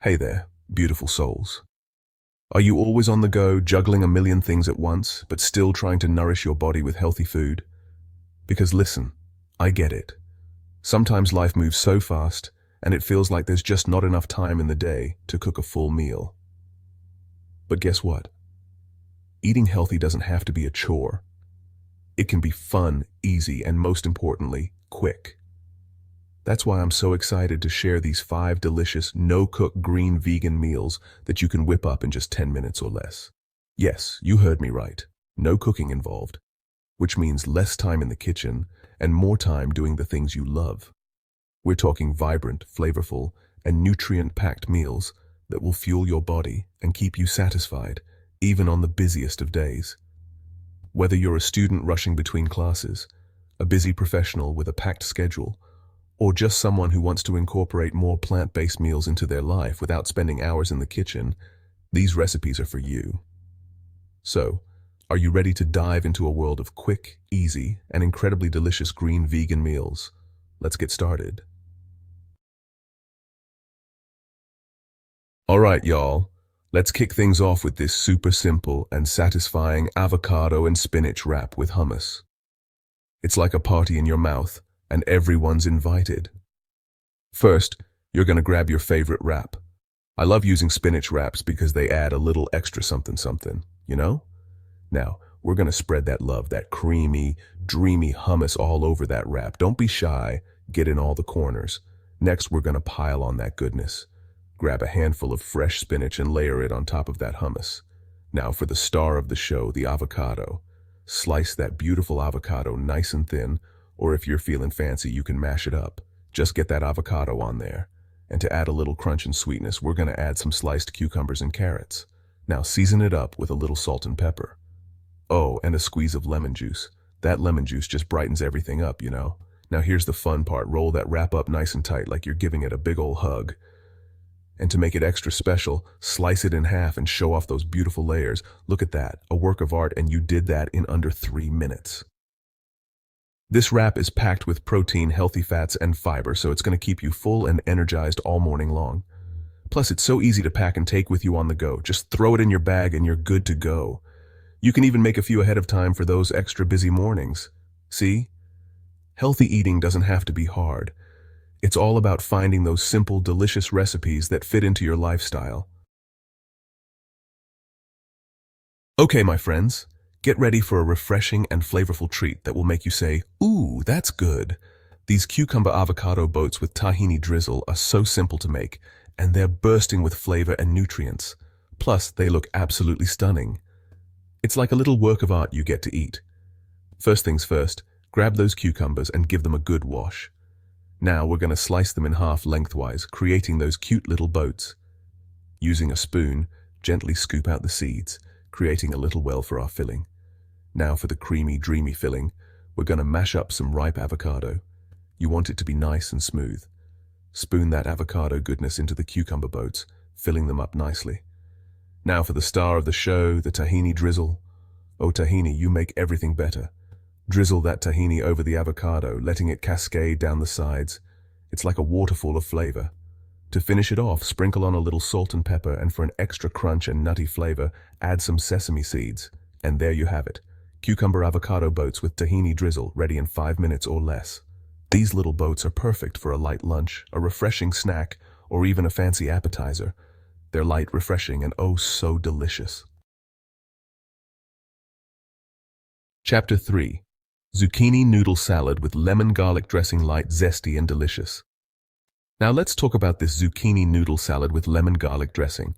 Hey there, beautiful souls. Are you always on the go, juggling a million things at once, but still trying to nourish your body with healthy food? Because listen, I get it. Sometimes life moves so fast, and it feels like there's just not enough time in the day to cook a full meal. But guess what? Eating healthy doesn't have to be a chore. It can be fun, easy, and most importantly, quick. That's why I'm so excited to share these 5 delicious, no-cook green vegan meals that you can whip up in just 10 minutes or less. Yes, you heard me right. No cooking involved, which means less time in the kitchen and more time doing the things you love. We're talking vibrant, flavorful, and nutrient-packed meals that will fuel your body and keep you satisfied, even on the busiest of days. Whether you're a student rushing between classes, a busy professional with a packed schedule, or just someone who wants to incorporate more plant-based meals into their life without spending hours in the kitchen, these recipes are for you. So, are you ready to dive into a world of quick, easy, and incredibly delicious green vegan meals? Let's get started. Alright, y'all. Let's kick things off with this super simple and satisfying avocado and spinach wrap with hummus. It's like a party in your mouth, and everyone's invited. First, you're going to grab your favorite wrap. I love using spinach wraps because they add a little extra something, you know? Now, we're going to spread that love, that creamy, dreamy hummus all over that wrap. Don't be shy, get in all the corners. Next, we're going to pile on that goodness. Grab a handful of fresh spinach and layer it on top of that hummus. Now for the star of the show, the avocado. Slice that beautiful avocado nice and thin, or if you're feeling fancy, you can mash it up. Just get that avocado on there. And to add a little crunch and sweetness, we're going to add some sliced cucumbers and carrots. Now season it up with a little salt and pepper. Oh, and a squeeze of lemon juice. That lemon juice just brightens everything up, you know. Now here's the fun part. Roll that wrap up nice and tight like you're giving it a big ol' hug. And to make it extra special, slice it in half and show off those beautiful layers. Look at that, a work of art, and you did that in under 3 minutes. This wrap is packed with protein, healthy fats, and fiber, so it's going to keep you full and energized all morning long. Plus, it's so easy to pack and take with you on the go. Just throw it in your bag and you're good to go. You can even make a few ahead of time for those extra busy mornings. See? Healthy eating doesn't have to be hard. It's all about finding those simple, delicious recipes that fit into your lifestyle. Okay, my friends. Get ready for a refreshing and flavorful treat that will make you say, "Ooh, that's good." These cucumber-avocado boats with tahini drizzle are so simple to make, and they're bursting with flavor and nutrients. Plus, they look absolutely stunning. It's like a little work of art you get to eat. First things first, grab those cucumbers and give them a good wash. Now we're going to slice them in half lengthwise, creating those cute little boats. Using a spoon, gently scoop out the seeds, creating a little well for our filling. Now for the creamy, dreamy filling, we're going to mash up some ripe avocado. You want it to be nice and smooth. Spoon that avocado goodness into the cucumber boats, filling them up nicely. Now for the star of the show, the tahini drizzle. Oh tahini, you make everything better. Drizzle that tahini over the avocado, letting it cascade down the sides. It's like a waterfall of flavor. To finish it off, sprinkle on a little salt and pepper, and for an extra crunch and nutty flavor, add some sesame seeds. And there you have it. Cucumber-avocado boats with tahini drizzle, ready in 5 minutes or less. These little boats are perfect for a light lunch, a refreshing snack, or even a fancy appetizer. They're light, refreshing, and oh so delicious. Chapter 3. Zucchini noodle salad with lemon garlic dressing, light, zesty, and delicious. Now let's talk about this zucchini noodle salad with lemon garlic dressing.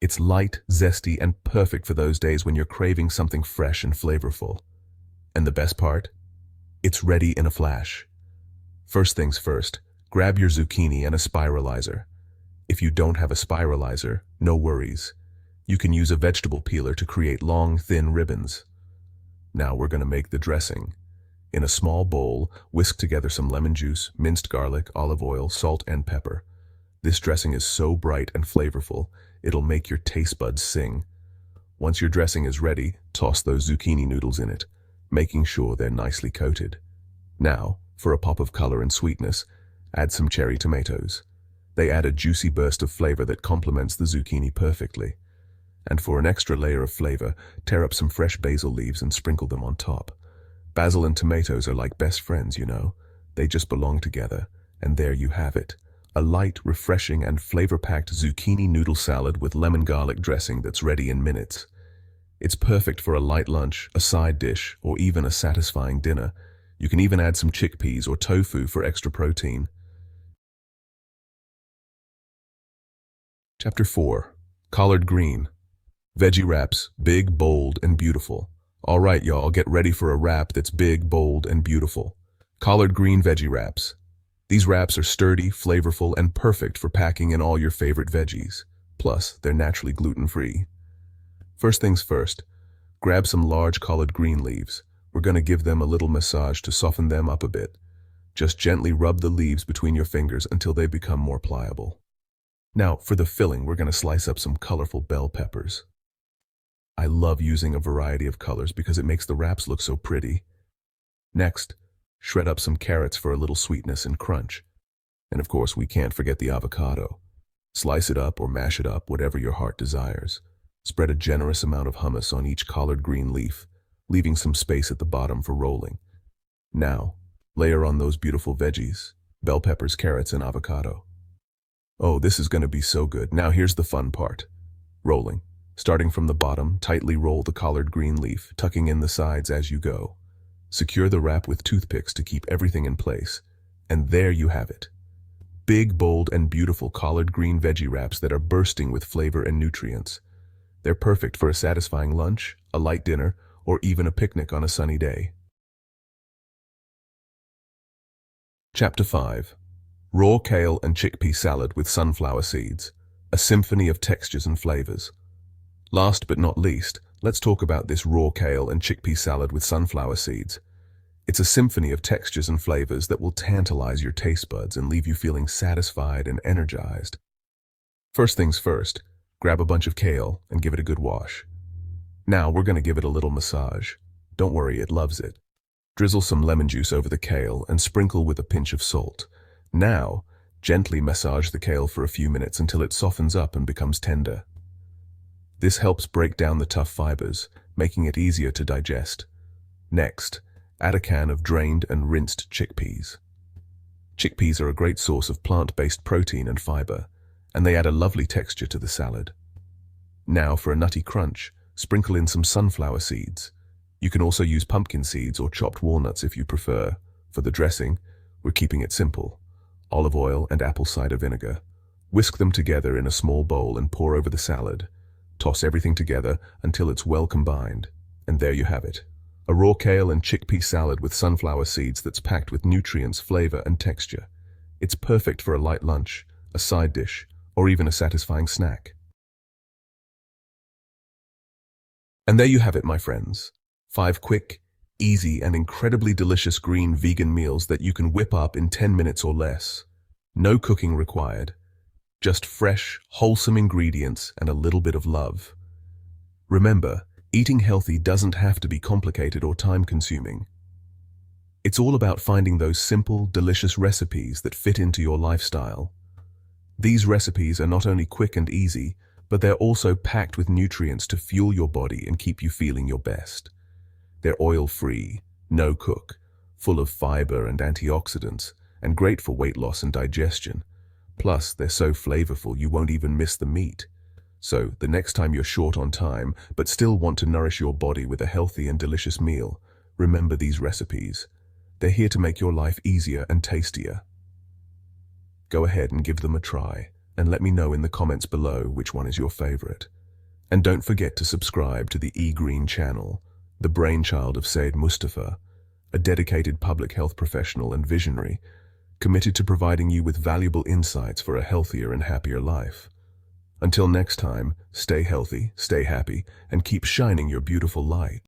It's light, zesty, and perfect for those days when you're craving something fresh and flavorful. And the best part? It's ready in a flash. First things first, grab your zucchini and a spiralizer. If you don't have a spiralizer, no worries. You can use a vegetable peeler to create long, thin ribbons. Now we're going to make the dressing. In a small bowl, whisk together some lemon juice, minced garlic, olive oil, salt, and pepper. This dressing is so bright and flavorful, it'll make your taste buds sing. Once your dressing is ready, toss those zucchini noodles in it, making sure they're nicely coated. Now, for a pop of color and sweetness, add some cherry tomatoes. They add a juicy burst of flavor that complements the zucchini perfectly. And for an extra layer of flavor, tear up some fresh basil leaves and sprinkle them on top. Basil and tomatoes are like best friends, you know. They just belong together, and there you have it. A light, refreshing, and flavor-packed zucchini noodle salad with lemon garlic dressing that's ready in minutes. It's perfect for a light lunch, a side dish, or even a satisfying dinner. You can even add some chickpeas or tofu for extra protein. Chapter 4. Collard Green. Veggie wraps, big, bold, and beautiful. All right, y'all, get ready for a wrap that's big, bold, and beautiful. Collard green veggie wraps. These wraps are sturdy, flavorful, and perfect for packing in all your favorite veggies. Plus, they're naturally gluten-free. First things first, grab some large collard green leaves. We're going to give them a little massage to soften them up a bit. Just gently rub the leaves between your fingers until they become more pliable. Now, for the filling, we're going to slice up some colorful bell peppers. I love using a variety of colors because it makes the wraps look so pretty. Next, shred up some carrots for a little sweetness and crunch. And of course, we can't forget the avocado. Slice it up or mash it up, whatever your heart desires. Spread a generous amount of hummus on each collard green leaf, leaving some space at the bottom for rolling. Now, layer on those beautiful veggies, bell peppers, carrots, and avocado. Oh, this is going to be so good. Now here's the fun part. Rolling. Starting from the bottom, tightly roll the collard green leaf, tucking in the sides as you go. Secure the wrap with toothpicks to keep everything in place. And there you have it. Big, bold, and beautiful collard green veggie wraps that are bursting with flavor and nutrients. They're perfect for a satisfying lunch, a light dinner, or even a picnic on a sunny day. Chapter 5. Raw kale and chickpea salad with sunflower seeds. A symphony of textures and flavors. Last but not least, let's talk about this raw kale and chickpea salad with sunflower seeds. It's a symphony of textures and flavors that will tantalize your taste buds and leave you feeling satisfied and energized. First things first, grab a bunch of kale and give it a good wash. Now we're going to give it a little massage. Don't worry, it loves it. Drizzle some lemon juice over the kale and sprinkle with a pinch of salt. Now, gently massage the kale for a few minutes until it softens up and becomes tender. This helps break down the tough fibers, making it easier to digest. Next, add a can of drained and rinsed chickpeas. Chickpeas are a great source of plant-based protein and fiber, and they add a lovely texture to the salad. Now for a nutty crunch, sprinkle in some sunflower seeds. You can also use pumpkin seeds or chopped walnuts if you prefer. For the dressing, we're keeping it simple. Olive oil and apple cider vinegar. Whisk them together in a small bowl and pour over the salad. Toss everything together until it's well combined. And there you have it. A raw kale and chickpea salad with sunflower seeds that's packed with nutrients, flavor, and texture. It's perfect for a light lunch, a side dish, or even a satisfying snack. And there you have it, my friends. 5 quick, easy, and incredibly delicious green vegan meals that you can whip up in 10 minutes or less. No cooking required. Just fresh, wholesome ingredients and a little bit of love. Remember, eating healthy doesn't have to be complicated or time-consuming. It's all about finding those simple, delicious recipes that fit into your lifestyle. These recipes are not only quick and easy, but they're also packed with nutrients to fuel your body and keep you feeling your best. They're oil-free, no-cook, full of fiber and antioxidants, and great for weight loss and digestion. Plus, they're so flavorful you won't even miss the meat. So, the next time you're short on time, but still want to nourish your body with a healthy and delicious meal, remember these recipes. They're here to make your life easier and tastier. Go ahead and give them a try, and let me know in the comments below which one is your favorite. And don't forget to subscribe to the eGreen channel, the brainchild of Said Mustafa, a dedicated public health professional and visionary, committed to providing you with valuable insights for a healthier and happier life. Until next time, stay healthy, stay happy, and keep shining your beautiful light.